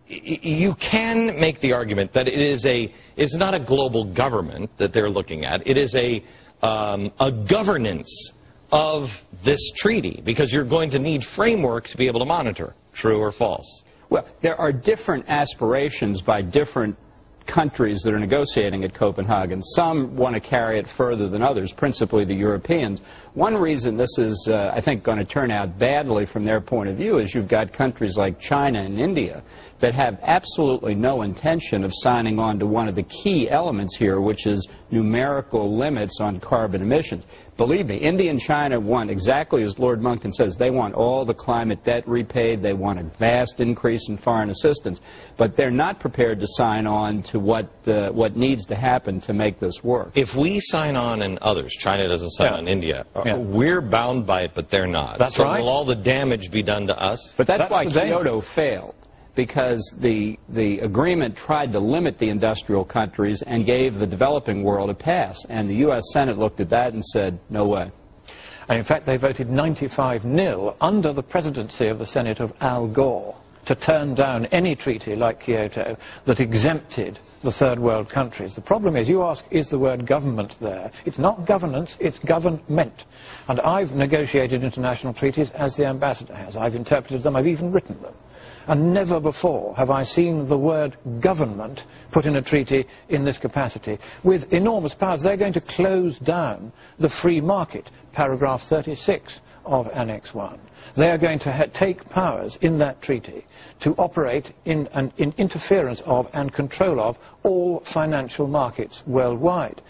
you can make the argument that it's not a global government that they're looking at. It is a governance of this treaty, because you're going to need framework to be able to monitor. True or false? Well, there are different aspirations by different countries that are negotiating at Copenhagen. Some want to carry it further than others, principally the Europeans. One reason this is, I think, going to turn out badly from their point of view is you've got countries like China and India that have absolutely no intention of signing on to one of the key elements here, which is numerical limits on carbon emissions. Believe me, India and China want, exactly as Lord Monckton says, they want all the climate debt repaid, they want a vast increase in foreign assistance, but they're not prepared to sign on to what needs to happen to make this work. If we sign on and others, China doesn't sign on, India, we're bound by it, but they're not. That's so right. Will all the damage be done to us? But that's why Kyoto failed, because the agreement tried to limit the industrial countries and gave the developing world a pass. And the U.S. Senate looked at that and said, no way. And in fact, they voted 95-0 under the presidency of the Senate of Al Gore to turn down any treaty like Kyoto that exempted the third world countries. The problem is, you ask, is the word government there? It's not governance, it's government. And I've negotiated international treaties as the ambassador has. I've interpreted them, I've even written them. And never before have I seen the word government put in a treaty in this capacity. With enormous powers, they're going to close down the free market, paragraph 36 of Annex 1. They are going to take powers in that treaty to operate in interference of and control of all financial markets worldwide.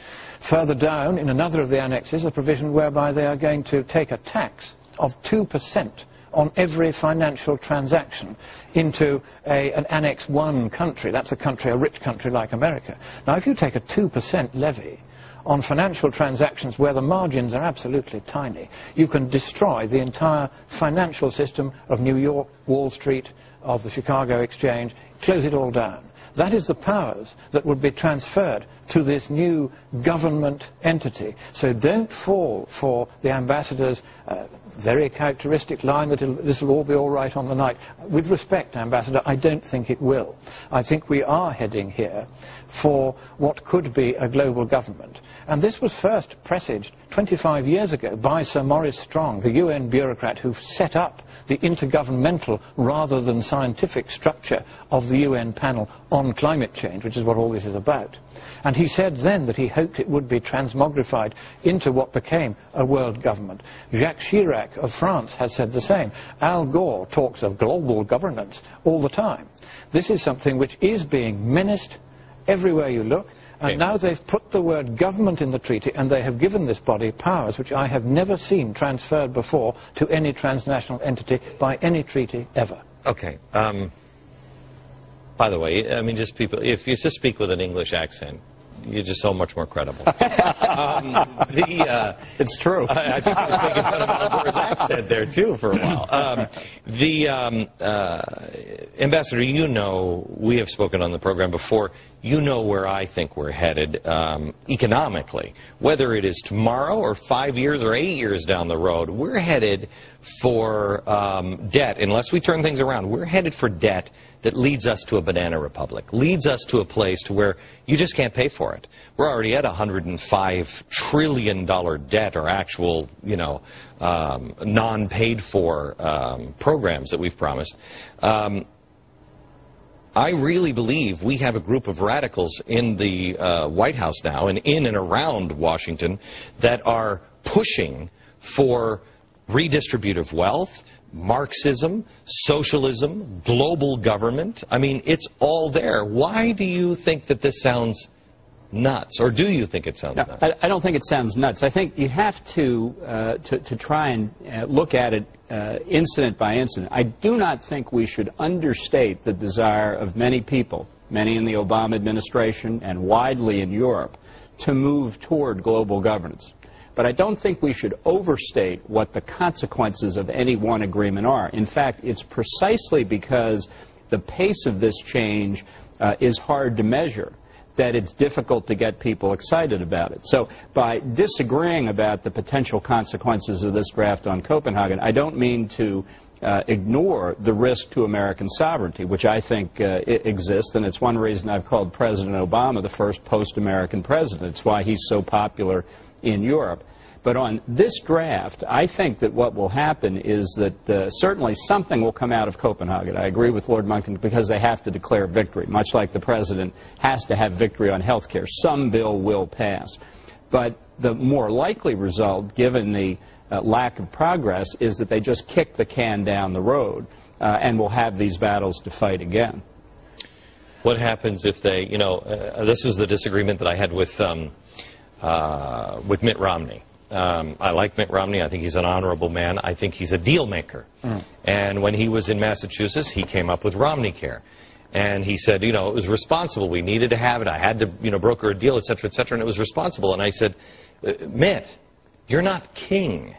Further down, in another of the annexes, a provision whereby they are going to take a tax of 2% on every financial transaction into an Annex 1 country. That's a country, a rich country like America. Now, if you take a 2% levy on financial transactions where the margins are absolutely tiny, you can destroy the entire financial system of New York, Wall Street, of the Chicago Exchange, close it all down. That is the powers that would be transferred to this new government entity. So don't fall for the ambassador's very characteristic line that this will all be all right on the night. With respect, Ambassador, I don't think it will. I think we are heading here for what could be a global government. And this was first presaged 25 years ago by Sir Maurice Strong, the UN bureaucrat who set up the intergovernmental rather than scientific structure of the UN panel on climate change, which is what all this is about. And he said then that he hoped it would be transmogrified into what became a world government. Jacques Chirac of France has said the same. Al Gore talks of global governance all the time. This is something which is being menaced everywhere you look. And now they've put the word government in the treaty, and they have given this body powers which I have never seen transferred before to any transnational entity by any treaty ever. Okay. By the way, I mean, just people, if you just speak with an English accent, you're just so much more credible. It's true. I think I was making fun of Al Gore's accent there, too, for a while. Ambassador, you know, we have spoken on the program before, you know where I think we're headed economically. Whether it is tomorrow or 5 years or 8 years down the road, we're headed for debt, unless we turn things around, we're headed for debt that leads us to a banana republic, leads us to a place to where you just can't pay for it. We're already at $105 trillion debt, or actual, you know, non-paid for programs that we've promised. I really believe we have a group of radicals in the White House now and in and around Washington that are pushing for redistributive wealth, Marxism, socialism, global government. I mean, it's all there. Why do you think that this sounds nuts, or do you think it sounds nuts? I don't think it sounds nuts. I think you have to try and look at it incident by incident. I do not think we should understate the desire of many people, many in the Obama administration and widely in Europe, to move toward global governance. But I don't think we should overstate what the consequences of any one agreement are. In fact, it's precisely because the pace of this change is hard to measure that it's difficult to get people excited about it. So by disagreeing about the potential consequences of this draft on Copenhagen, I don't mean to ignore the risk to American sovereignty, which I think exists, and it's one reason I've called President Obama the first post-American president. It's why he's so popular in Europe. But on this draft, I think that what will happen is that certainly something will come out of Copenhagen. I agree with Lord Monckton, because they have to declare victory, much like the president has to have victory on health care. Some bill will pass. But the more likely result, given the lack of progress, is that they just kick the can down the road and will have these battles to fight again. What happens if they, you know, this is the disagreement that I had with Mitt Romney. I like Mitt Romney. I think he's an honorable man. I think he's a deal maker. And when he was in Massachusetts, he came up with Romneycare. And he said, you know, it was responsible. We needed to have it. I had to, you know, broker a deal, et cetera, and it was responsible. And I said, Mitt, you're not king.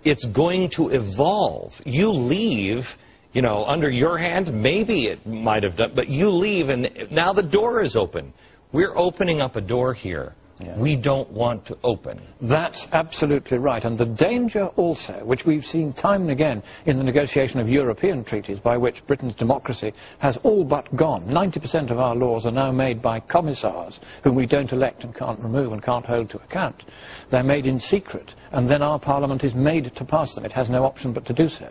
It's going to evolve. You leave, you know, under your hand, maybe it might have done, but you leave, and now the door is open. We're opening up a door here. Yeah. We don't want to open. That's absolutely right. And the danger also, which we've seen time and again in the negotiation of European treaties, by which Britain's democracy has all but gone. 90% of our laws are now made by commissars whom we don't elect and can't remove and can't hold to account. They're made in secret, and then our Parliament is made to pass them. It has no option but to do so.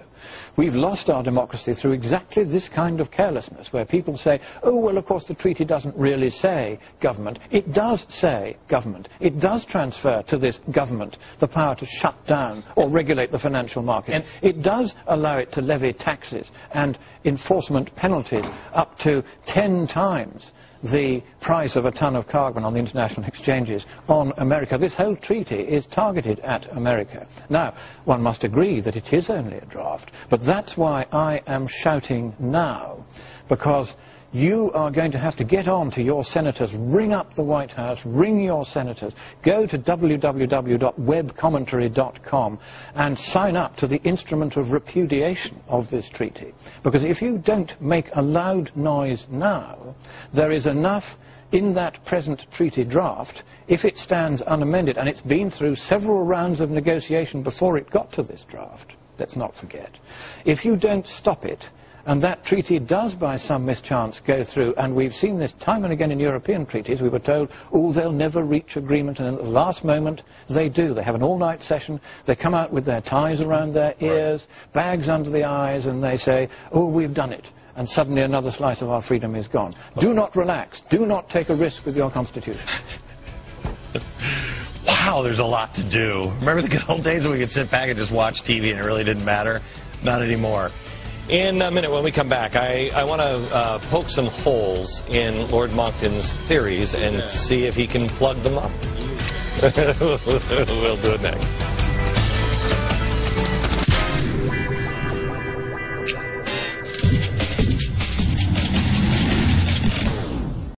We've lost our democracy through exactly this kind of carelessness, where people say, oh, well, of course, the treaty doesn't really say government. It does say government. It does transfer to this government the power to shut down or regulate the financial markets. And it does allow it to levy taxes and enforcement penalties up to 10 times the price of a ton of carbon on the international exchanges on America. This whole treaty is targeted at America. Now, one must agree that it is only a draft, but that's why I am shouting now, because you are going to have to get on to your senators, ring up the White House, ring your senators, go to www.webcommentary.com and sign up to the instrument of repudiation of this treaty. Because if you don't make a loud noise now, there is enough in that present treaty draft, if it stands unamended, and it's been through several rounds of negotiation before it got to this draft, let's not forget. If you don't stop it, and that treaty does by some mischance go through, and we've seen this time and again in European treaties. We were told, oh, they'll never reach agreement, and at the last moment they do. They have an all-night session, they come out with their ties around their ears, bags under the eyes, and they say, oh, we've done it. And suddenly another slice of our freedom is gone. Do not relax. Do not take a risk with your constitution. Wow, there's a lot to do. Remember the good old days when we could sit back and just watch TV and it really didn't matter? Not anymore. In a minute, when we come back, I want to poke some holes in Lord Monckton's theories and see if he can plug them up. We'll do it next.